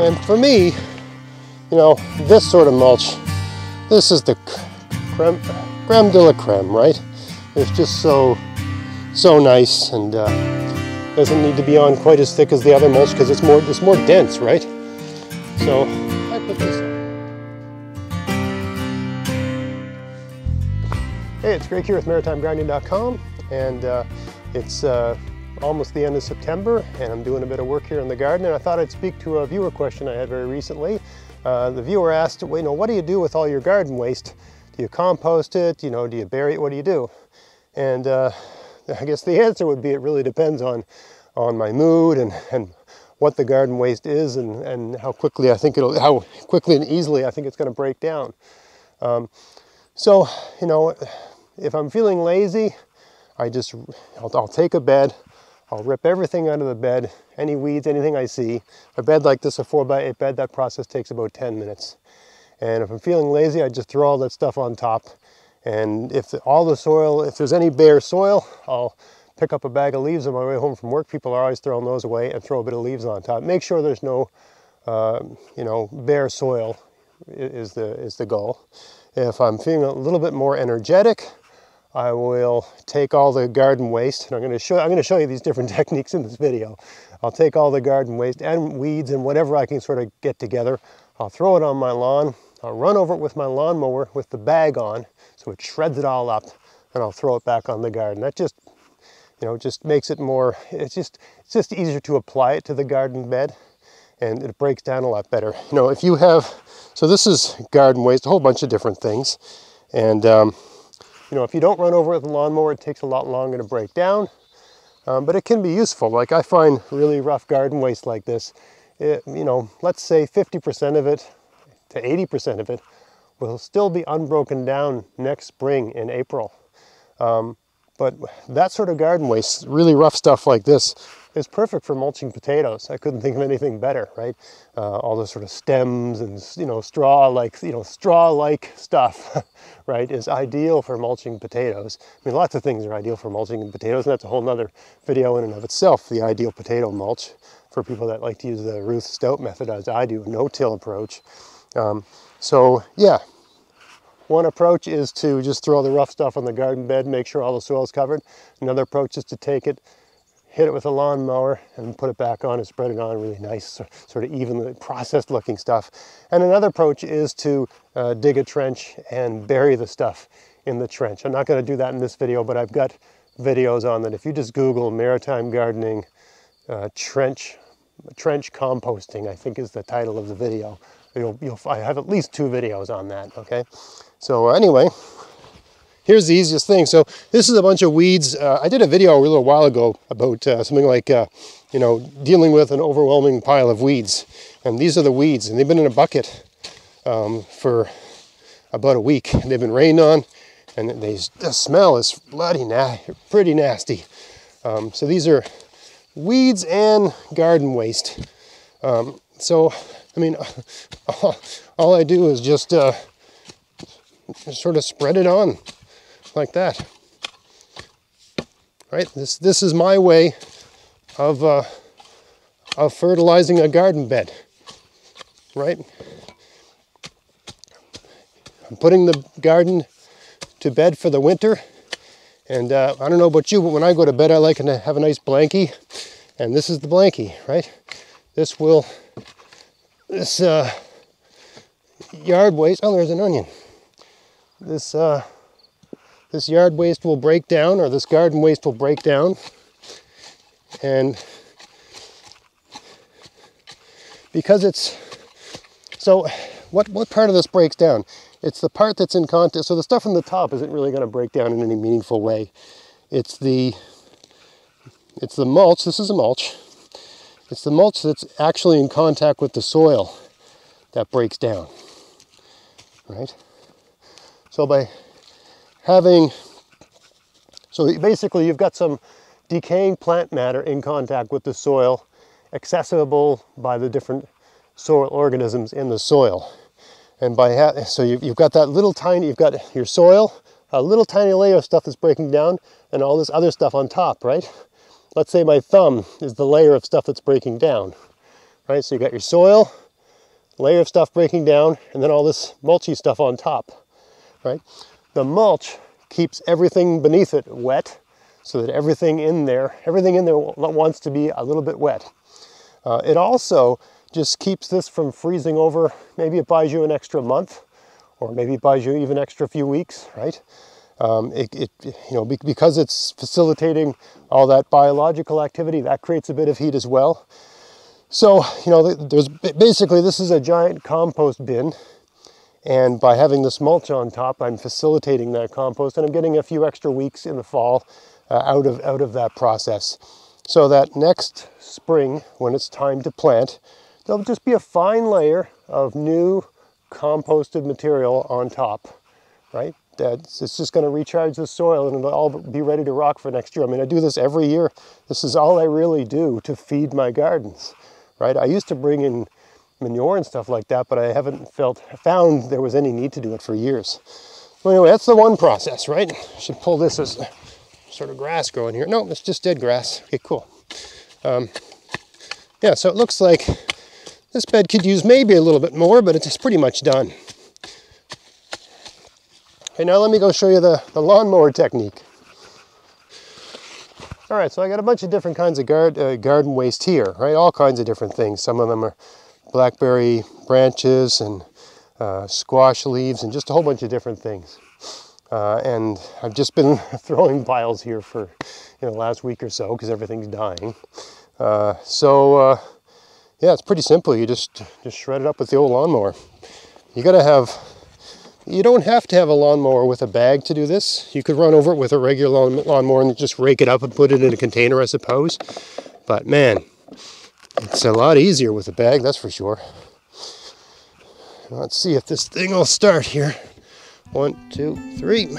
And for me, you know, this sort of mulch, this is the creme de la creme, right? It's just so nice, and doesn't need to be on quite as thick as the other mulch because it's more dense, right? So I put this on. Hey, it's Greg here with MaritimeGardening.com, and it's almost the end of September, and I'm doing a bit of work here in the garden, and I thought I'd speak to a viewer question I had very recently. The viewer asked, well, you know, what do you do with all your garden waste? Do you compost it? You know, do you bury it? What do you do? And I guess the answer would be it really depends on my mood and what the garden waste is, and how quickly and easily I think it's going to break down. So, you know, if I'm feeling lazy, I'll take a bed, I'll rip everything out of the bed, any weeds, anything I see. A bed like this, a 4x8 bed, that process takes about 10 minutes. And if I'm feeling lazy, I just throw all that stuff on top. And if there's any bare soil, I'll pick up a bag of leaves on my way home from work. People are always throwing those away, and throw a bit of leaves on top. Make sure there's no, you know, bare soil is the goal. If I'm feeling a little bit more energetic, I will take all the garden waste, and I'm going to show you these different techniques in this video. I'll take all the garden waste and weeds and whatever I can sort of get together. I'll throw it on my lawn. I'll run over it with my lawnmower with the bag on, so it shreds it all up, and I'll throw it back on the garden. That just, you know, just makes it more, it's just easier to apply it to the garden bed, and it breaks down a lot better. You know, if you have, so this is garden waste, a whole bunch of different things, and you know, if you don't run over it with a lawnmower, it takes a lot longer to break down, but it can be useful. Like, I find really rough garden waste like this, you know, let's say 50% of it to 80% of it will still be unbroken down next spring in April. But that sort of garden waste, really rough stuff like this, is perfect for mulching potatoes. I couldn't think of anything better, right? All the sort of stems and, you know, straw-like stuff, right, is ideal for mulching potatoes. I mean, lots of things are ideal for mulching potatoes, and that's a whole nother video in and of itself, the ideal potato mulch, for people that like to use the Ruth Stout method, as I do, no-till approach. So yeah, one approach is to just throw the rough stuff on the garden bed, make sure all the soil is covered. Another approach is to take it, hit it with a lawnmower, and put it back on and spread it on really nice, sort of evenly processed looking stuff. And another approach is to dig a trench and bury the stuff in the trench. I'm not going to do that in this video, but I've got videos on that. If you just Google maritime gardening trench composting, I think is the title of the video. I have at least 2 videos on that, okay? So anyway, here's the easiest thing. So this is a bunch of weeds. I did a video a little while ago about something like, you know, dealing with an overwhelming pile of weeds. And these are the weeds, and they've been in a bucket for about a week. They've been rained on, and the smell is pretty nasty. So these are weeds and garden waste. So, I mean, all I do is just sort of spread it on like that. Right? This is my way of fertilizing a garden bed. Right? I'm putting the garden to bed for the winter, and I don't know about you, but when I go to bed, I like to have a nice blankie, and this is the blankie, right? This yard waste, oh, there's an onion. This yard waste will break down, or this garden waste will break down, and because it's, so what part of this breaks down? It's the part that's in contact, so the stuff on the top isn't really going to break down in any meaningful way. It's the mulch, this is a mulch. It's the mulch that's actually in contact with the soil that breaks down, right? So so basically you've got some decaying plant matter in contact with the soil, accessible by the different soil organisms in the soil. And so you've got that little tiny, you've got your soil, a little tiny layer of stuff that's breaking down, and all this other stuff on top, right? Let's say my thumb is the layer of stuff that's breaking down, right? So you got your soil, layer of stuff breaking down, and then all this mulchy stuff on top, right? The mulch keeps everything beneath it wet, so that everything in there wants to be a little bit wet. It also just keeps this from freezing over. Maybe it buys you an extra month, or maybe it buys you even extra few weeks, right? Because it's facilitating all that biological activity, that creates a bit of heat as well. So, basically this is a giant compost bin, and by having this mulch on top, I'm facilitating that compost, and I'm getting a few extra weeks in the fall out of that process. So that next spring, when it's time to plant, there'll just be a fine layer of new composted material on top, right? It's just going to recharge the soil, and it'll all be ready to rock for next year. I mean, I do this every year. This is all I really do to feed my gardens, right? I used to bring in manure and stuff like that, but I haven't found there was any need to do it for years. So anyway, that's the one process, right? I should pull this as sort of grass growing here. No, it's just dead grass. Okay, cool. Yeah, so it looks like this bed could use maybe a little bit more, but it's pretty much done. Okay, now let me go show you the lawnmower technique. All right, so I got a bunch of different kinds of garden waste here, right? All kinds of different things. Some of them are blackberry branches and squash leaves and just a whole bunch of different things. And I've just been throwing piles here for the last week or so because everything's dying. Yeah, it's pretty simple. You just shred it up with the old lawnmower. You don't have to have a lawnmower with a bag to do this. You could run over it with a regular lawnmower and just rake it up and put it in a container, I suppose. But man, it's a lot easier with a bag, that's for sure. Let's see if this thing will start here. 1, 2, 3.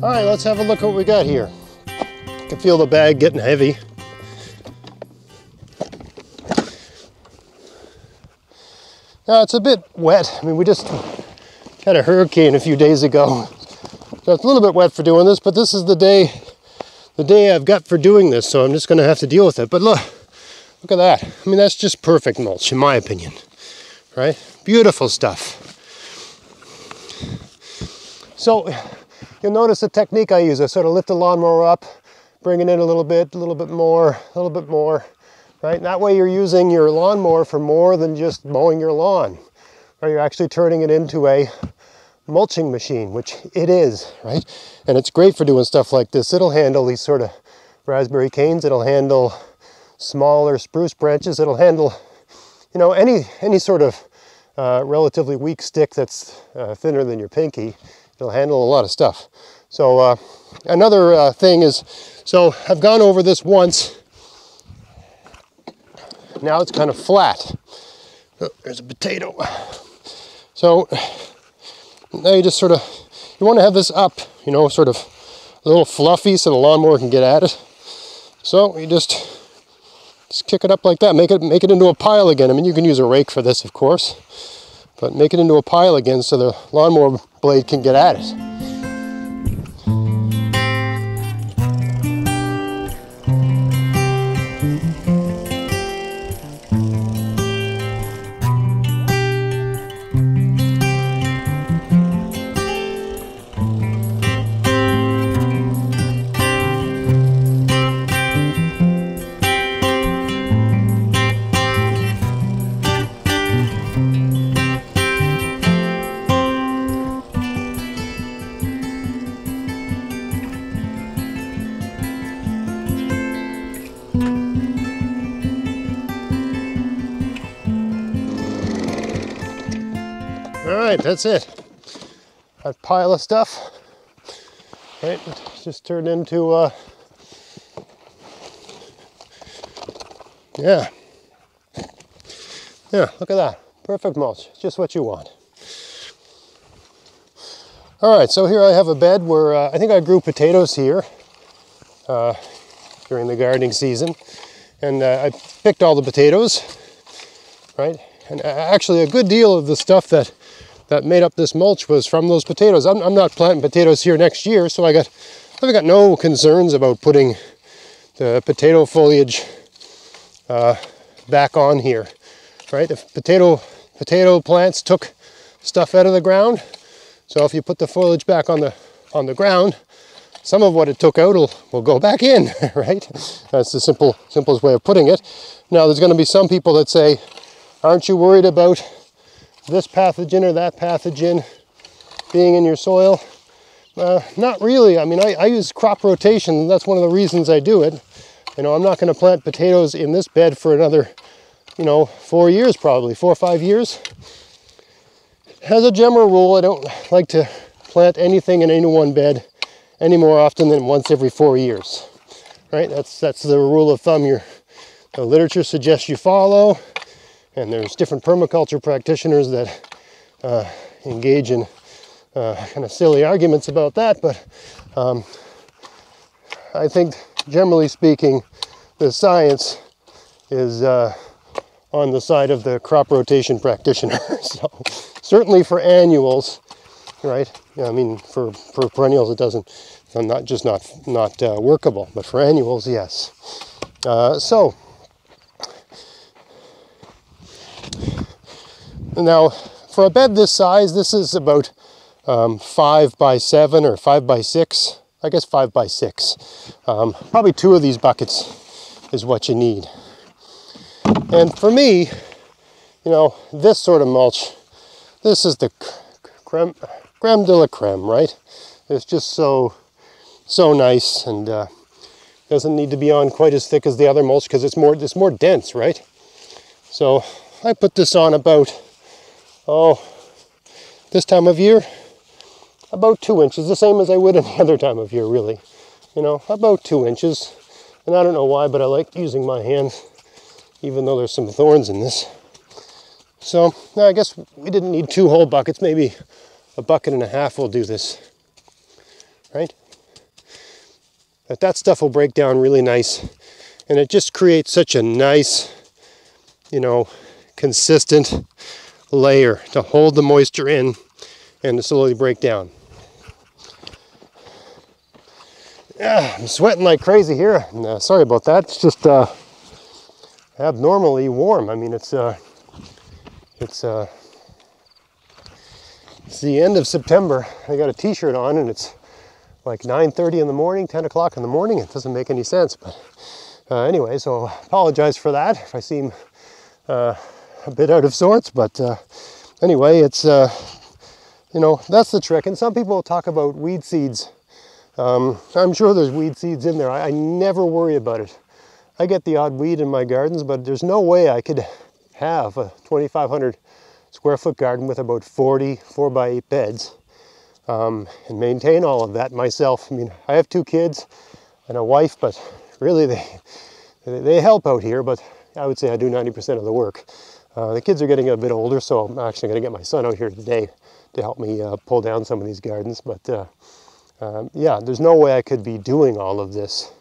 All right, let's have a look at what we got here. I can feel the bag getting heavy. Now it's a bit wet. I mean, we just had a hurricane a few days ago. So it's a little bit wet for doing this, but this is the day I've got for doing this, so I'm just gonna have to deal with it. But look at that. I mean, that's just perfect mulch, in my opinion, right? Beautiful stuff. So you'll notice the technique I use. I sort of lift the lawnmower up, bring it in a little bit more, right? And that way you're using your lawnmower for more than just mowing your lawn, right? You're actually turning it into a mulching machine, which it is, right? And it's great for doing stuff like this. It'll handle these sort of raspberry canes. It'll handle smaller spruce branches. It'll handle, any sort of relatively weak stick that's thinner than your pinky. It'll handle a lot of stuff. So another thing is, so I've gone over this once. Now it's kind of flat. Oh, there's a potato. So now you just you want to have this up, sort of little fluffy so the lawnmower can get at it. So you just kick it up like that, make it into a pile again. I mean, you can use a rake for this, of course, but make it into a pile again so the lawnmower blade can get at it. Alright, that's it. That pile of stuff, right, just turned into, yeah, look at that. Perfect mulch, just what you want. Alright, so here I have a bed where I think I grew potatoes here during the gardening season. And I picked all the potatoes, right? And actually a good deal of the stuff that made up this mulch was from those potatoes. I'm not planting potatoes here next year, so I've got no concerns about putting the potato foliage back on here, right? If potato plants took stuff out of the ground, so if you put the foliage back on the ground, some of what it took out will go back in, right? That's the simplest way of putting it. Now, there's going to be some people that say, aren't you worried about this pathogen or that pathogen being in your soil? Not really. I mean, I use crop rotation, and that's one of the reasons I do it. You know, I'm not going to plant potatoes in this bed for another, 4 years probably, 4 or 5 years. As a general rule, I don't like to plant anything in any one bed any more often than once every 4 years, right? That's the rule of thumb the literature suggests you follow, and there's different permaculture practitioners that engage in kind of silly arguments about that, but I think generally speaking, the science is on the side of the crop rotation practitioner. So certainly for annuals, right? I mean, for perennials, it doesn't, not workable, but for annuals, yes. So now, for a bed this size, this is about 5 by 7 or 5 by 6. I guess 5 by 6. Probably 2 of these buckets is what you need. And for me, this sort of mulch, this is the creme de la creme, right? It's just so nice, and doesn't need to be on quite as thick as the other mulch because it's more dense, right? So I put this on about, this time of year, about 2 inches, the same as I would any other time of year, really. About 2 inches. And I don't know why, but I like using my hands, even though there's some thorns in this. So I guess we didn't need 2 whole buckets, maybe 1.5 buckets will do this, right? But that stuff will break down really nice, and it just creates such a nice, consistent layer to hold the moisture in and to slowly break down. Yeah, I'm sweating like crazy here. Sorry about that. It's just abnormally warm. I mean, it's the end of September. I got a t-shirt on, and it's like 9:30 in the morning, 10 o'clock in the morning. It doesn't make any sense, but anyway, so apologize for that if I seem a bit out of sorts, but anyway, it's that's the trick. And some people talk about weed seeds. I'm sure there's weed seeds in there. I never worry about it. I get the odd weed in my gardens, but there's no way I could have a 2,500 square foot garden with about 40 4x8 beds and maintain all of that myself. I mean, I have 2 kids and a wife, but really they help out here, but I would say I do 90% of the work. The kids are getting a bit older, so I'm actually going to get my son out here today to help me pull down some of these gardens, but Yeah, there's no way I could be doing all of this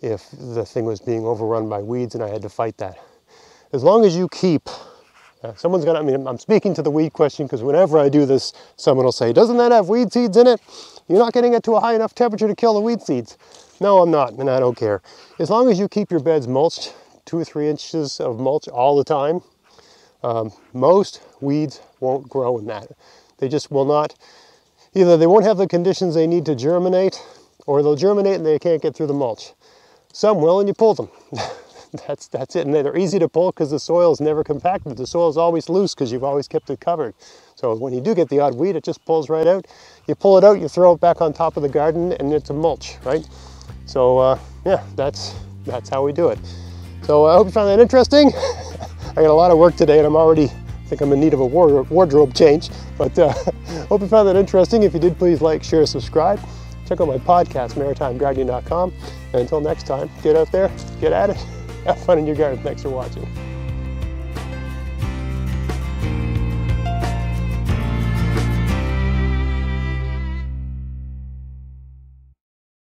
if the thing was being overrun by weeds and I had to fight that. As long as you keep, someone's gonna, I mean, I'm speaking to the weed question because whenever I do this, someone will say, doesn't that have weed seeds in it? You're not getting it to a high enough temperature to kill the weed seeds. No, I'm not, and I don't care. As long as you keep your beds mulched, 2 or 3 inches of mulch all the time, most weeds won't grow in that. They just will not, either they won't have the conditions they need to germinate, or they'll germinate and they can't get through the mulch. Some will, and you pull them. That's it, and they're easy to pull because the soil is never compacted. The soil is always loose because you've always kept it covered. So when you do get the odd weed, it just pulls right out. You pull it out, you throw it back on top of the garden, and it's a mulch, right? So yeah, that's how we do it. So I hope you found that interesting. I got a lot of work today, and I think I'm in need of a wardrobe change. But hope you found that interesting. If you did, please like, share, subscribe. Check out my podcast, maritimegardening.com. And until next time, get out there, get at it, have fun in your garden. Thanks for watching.